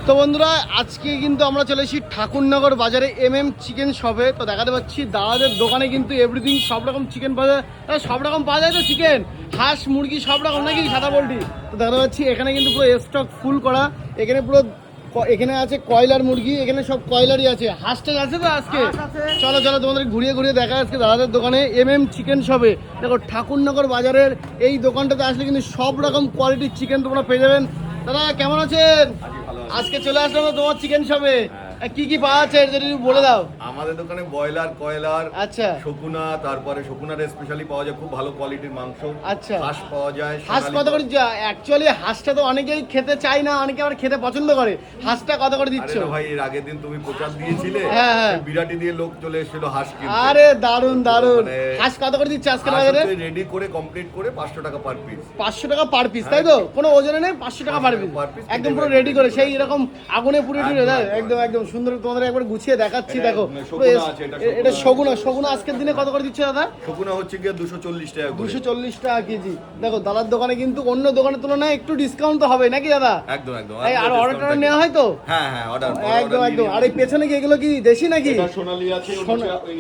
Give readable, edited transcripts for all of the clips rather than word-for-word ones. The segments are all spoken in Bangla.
তো বন্ধুরা আজকে কিন্তু আমরা চলে এসেছি ঠাকুরনগর বাজারে চিকেন শপে। তো দেখাতে পাচ্ছি দাদাদের দোকানে কিন্তু এভরিথিং সব রকম চিকেন পাওয়া যায়, সব রকম পাওয়া যায়। তো চিকেন, হাঁস, মুরগি সব রকম নাকি সাদা পোল্ট্রি। তো দেখাতে পাচ্ছি এখানে কিন্তু পুরো স্টক ফুল করা। এখানে পুরো এখানে আছে কয়লার মুরগি, এখানে সব কয়লারই আছে। হাঁসটা আছে তো আজকে চলো চলো তোমাদের ঘুরিয়ে ঘুরিয়ে দেখা আজকে দাদাদের দোকানে চিকেন শপে। দেখো ঠাকুরনগর বাজারের এই দোকানটাতে আসলে কিন্তু সব রকম কোয়ালিটির চিকেন তোমরা পেয়ে যাবেন। দাদা কেমন আছেন? আজকে চলে আসলাম তোমার চিকেন শপে, কি কি পাওয়া আছে যদি বলে দাও। আমাদের দোকানে ব্রয়লার, কয়লার, আচ্ছা, শকুনা, তারপরে শকুনার স্পেশালি পাওয়া যায় খুব ভালো কোয়ালিটির মাংস। আচ্ছা, হাঁস পাওয়া যায়। হাঁস কত করে? অ্যাকচুয়ালি হাঁসটা তো অনেকেই খেতে চায় না, অনেকে আবার খেতে পছন্দ করে। হাঁসটা কত করে দিচ্ছ? আরে ভাই এর আগের দিন তুমি প্রচার দিয়েছিলে, হ্যাঁ বিরাটি দিয়ে লোক চলে এসেছিল হাঁস কিনতে। আরে দারুন দারুন। হাঁস কত করে দিচ্ছে আজকে বাজারে? রেডি করে কমপ্লিট করে 500 টাকা পার পিস। 500 টাকা পার পিস, তাই তো? কোনো ওজনে নেই, 500 টাকা পার পিস, একদম পুরো রেডি করে সেই এরকম আগুনে পুরো একদম একদম সুন্দর। তোমাদের একবার গুছিয়ে দেখাচ্ছি। দেখো এটা শগুনা আজকের দিনে কত করে দিচ্ছে দাদা? শগুনা হচ্ছে গিয়ে 240 টাকা, 240 টাকা কেজি। দেখো দাদার দোকানে কিন্তু অন্য দোকানের তুলনায় একটু ডিসকাউন্ট তো হবে নাকি দাদা? একদম একদম। আর অর্ডার নেওয়া হয় তো? হ্যাঁ হ্যাঁ, অর্ডার একদম একদম। আর এই পেছনে কি এগুলো কি দেশি নাকি? এটা সোনালী আছে,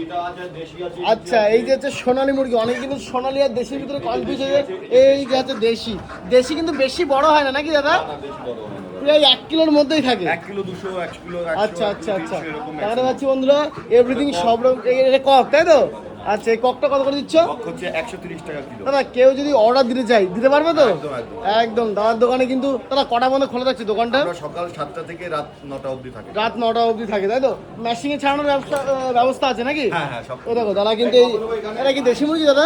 এটা আছে দেশি আছে। আচ্ছা, এই যে হচ্ছে সোনালী মুরগি। অনেকে কিন্তু সোনালী আর দেশির ভিতরে কনফিউজ হয়ে যায়। এই যে হচ্ছে দেশি, দেশি কিন্তু বেশি বড় হয় না নাকি দাদা? প্রায় 1 কিলোর মধ্যেই থাকে। 1 কিলো 200, 1 কিলো 100। আচ্ছা আচ্ছা আচ্ছা, তাহলে পাচ্ছি বন্ধুরা এভরিথিং সব রকম। এটা কক তাই তো? আচ্ছা, এই ককটা কত করে দিচ্ছ? কক হচ্ছে 130 টাকা কিলো। দাদা কেউ যদি অর্ডার দিতে চাই দিতে পারবে তো? একদম একদম একদম। দাদার দোকানে কিন্তু দাদা কটা বন্ধ খোলা থাকছে দোকানটা? আমরা সকাল 7টা থেকে রাত 9টা অবধি থাকে। রাত 9টা অবধি থাকে তাই তো? মেশিং এ ছাড়ানোর ব্যবস্থা আছে নাকি? হ্যাঁ হ্যাঁ, সব। ও দেখো দাদা কিন্তু এটা কি দেশি মুরগি দাদা?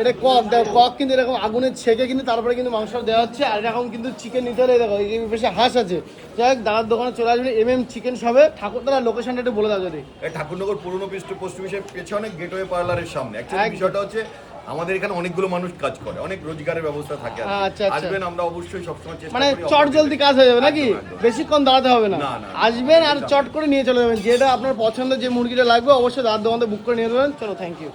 এটা কক। দেখো কক কিন্তু এরকম আগুনে ছেঁকে কিন্তু তারপরে কিন্তু মাংস দেওয়া হচ্ছে। আর এরকম কিন্তু চিকেন নিতে হলে দেখো এই পাশে হাঁস আছে। যাই হোক দাদার দোকানে চলে আসবে চিকেন শপে। ঠাকুরতলা লোকেশনটা একটু বলে দাও যদি। এই ঠাকুরনগর পুরনো পশ্চিমের পেছনে গেটওয়ে পার্লারের সামনে। অ্যাকচুয়ালি বিষয়টা হচ্ছে আমাদের এখানে অনেকগুলো মানুষ কাজ করে, অনেক রোজগারের ব্যবস্থা থাকে। আচ্ছা, আসবেন, আমরা অবশ্যই সবসময় চেষ্টা মানে করি। চট জলদি কাজ হয়ে যাবে নাকি? বেশিক্ষণ দাঁড়াতে হবে না, না, না। আসবেন আর চট করে নিয়ে চলে যাবেন। যেটা আপনার পছন্দের যে মুরগিটা লাগবে অবশ্যই দাদার দোকানে বুক করে নিয়ে যাবেন। চলো, থ্যাংক ইউ।